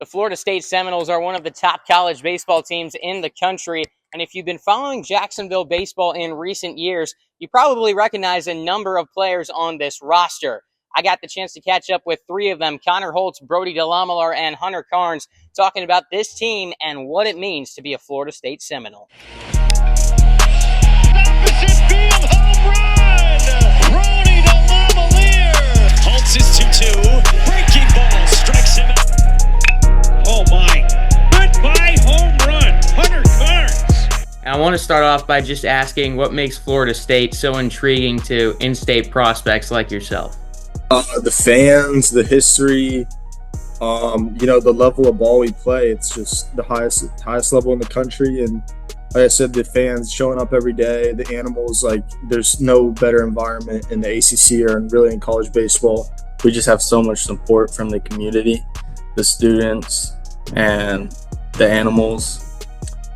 The Florida State Seminoles are one of the top college baseball teams in the country, and if you've been following Jacksonville baseball in recent years, you probably recognize a number of players on this roster. I got the chance to catch up with three of them, Connor Hults, Brody DeLamielleure, and Hunter Carns, talking about this team and what it means to be a Florida State Seminole. Opposite field home run! Brody DeLamielleure! Hults is 2-2. Breaking ball strikes him out. Oh my. Goodbye home run, Hunter Carns. I want to start off by just asking what makes Florida State so intriguing to in-state prospects like yourself. The fans, the history, the level of ball we play. It's just the highest level in the country. And like I said, the fans showing up every day, the animals, like there's no better environment in the ACC or really in college baseball. We just have so much support from the community, the students, and the animals.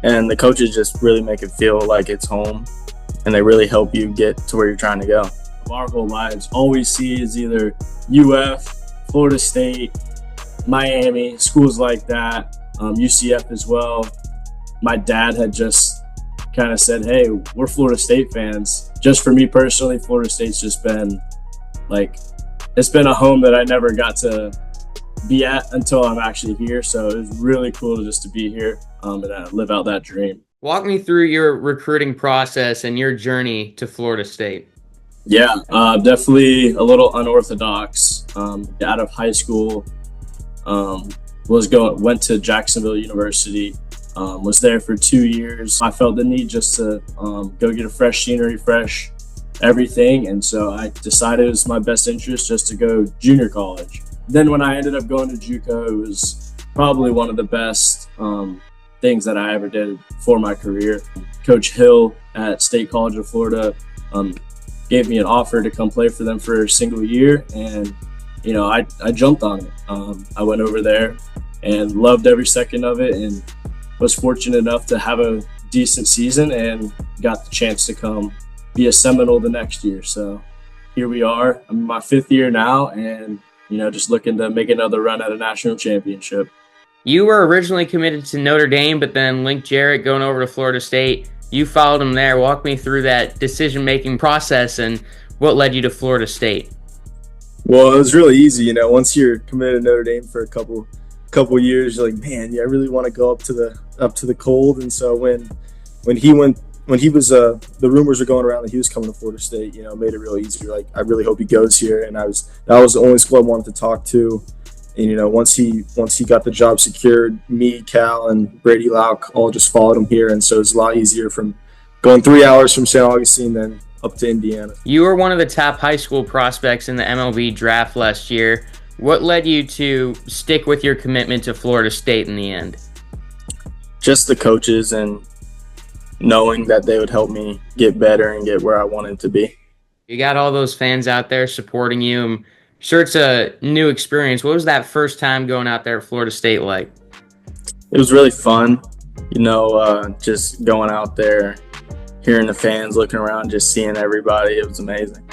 And the coaches just really make it feel like it's home, and they really help you get to where you're trying to go. Our whole lives, all we see is either UF, Florida State, Miami, schools like that, UCF as well. My dad had just kind of said, hey, we're Florida State fans. Just for me personally, Florida State's just been it's been a home that I never got to be at until I'm actually here. So it was really cool just to be here and live out that dream. Walk me through your recruiting process and your journey to Florida State. Yeah, definitely a little unorthodox. Out of high school, went to Jacksonville University, was there for 2 years. I felt the need just to go get a fresh scenery, fresh everything, and so I decided it was my best interest just to go junior college. Then when I ended up going to JUCO, it was probably one of the best things that I ever did for my career. Coach Hill at State College of Florida gave me an offer to come play for them for a single year, and I jumped on it. I went over there and loved every second of it, and was fortunate enough to have a decent season and got the chance to come be a Seminole the next year. So here we are. I'm in my 5th year now, and just looking to make another run at a national championship. You were originally committed to Notre Dame, but then Link Jarrett going over to Florida State. You followed him there. Walk me through that decision-making process and what led you to Florida State. Well, it was really easy. Once you're committed to Notre Dame for a couple years, you're like, man, I really want to go up to the cold. And so when the rumors were going around that he was coming to Florida State, it made it real easy. Like, I really hope he goes here. And that was the only school I wanted to talk to. And once he got the job secured, me, Cal, and Brady DeLamielleure all just followed him here, and so it's a lot easier from going 3 hours from St. Augustine than up to Indiana. You were one of the top high school prospects in the MLB draft last year. What led you to stick with your commitment to Florida State in the end? Just the coaches and knowing that they would help me get better and get where I wanted to be. You got all those fans out there supporting you. I'm sure it's a new experience. What was that first time going out there at Florida State like? It was really fun, just going out there, hearing the fans, looking around, just seeing everybody. It was amazing.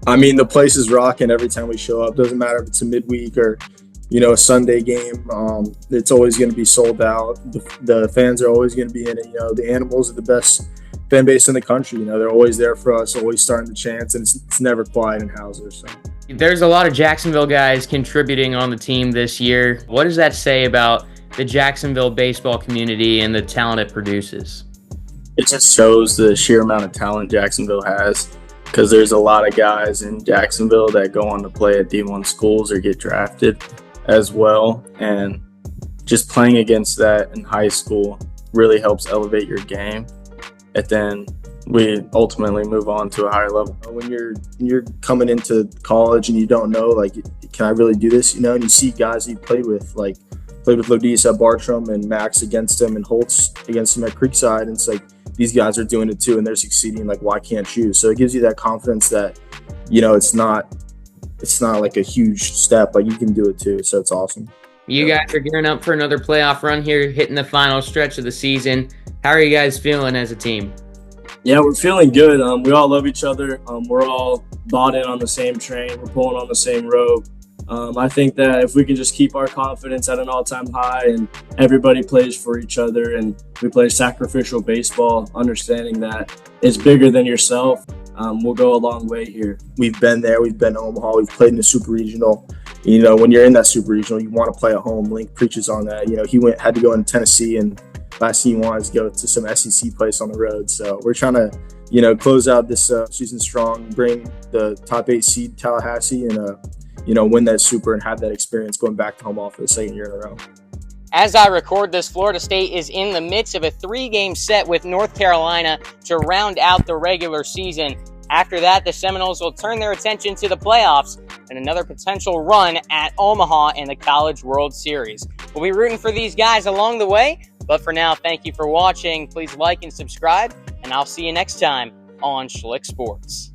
I mean, the place is rocking every time we show up. Doesn't matter if it's a midweek or, a Sunday game. It's always going to be sold out. The fans are always going to be in it. The Animals are the best fan base in the country. They're always there for us, always starting the chants, and it's never quiet in Hauser. So. There's a lot of Jacksonville guys contributing on the team this year. What does that say about the Jacksonville baseball community and the talent it produces? It just shows the sheer amount of talent Jacksonville has, because there's a lot of guys in Jacksonville that go on to play at D1 schools or get drafted as well. And just playing against that in high school really helps elevate your game. And then we ultimately move on to a higher level. When you're coming into college and you don't know, can I really do this? And you see guys you played with Lodis at Bartram and Max against him and Holtz against him at Creekside. And it's like, these guys are doing it too and they're succeeding. Like, why can't you? So it gives you that confidence that, it's not like a huge step. Like, you can do it too. So it's awesome. You guys are gearing up for another playoff run here, hitting the final stretch of the season. How are you guys feeling as a team? Yeah, we're feeling good. We all love each other. We're all bought in on the same train. We're pulling on the same rope. I think that if we can just keep our confidence at an all-time high and everybody plays for each other and we play sacrificial baseball, understanding that it's bigger than yourself, we'll go a long way here. We've been there. We've been to Omaha. We've played in the Super Regional. You know, when you're in that Super Regional, you want to play at home. Link preaches on that. You know, he had to go into Tennessee, and last thing he wanted to go to some SEC place on the road. So we're trying to, you know, close out this season strong, bring the top 8 seed Tallahassee, and you know, win that Super and have that experience going back to Omaha for the second year in a row. As I record this, Florida State is in the midst of a 3-game set with North Carolina to round out the regular season. After that, the Seminoles will turn their attention to the playoffs and another potential run at Omaha in the College World Series. We'll be rooting for these guys along the way, but for now, thank you for watching. Please like and subscribe, and I'll see you next time on Schlick Sports.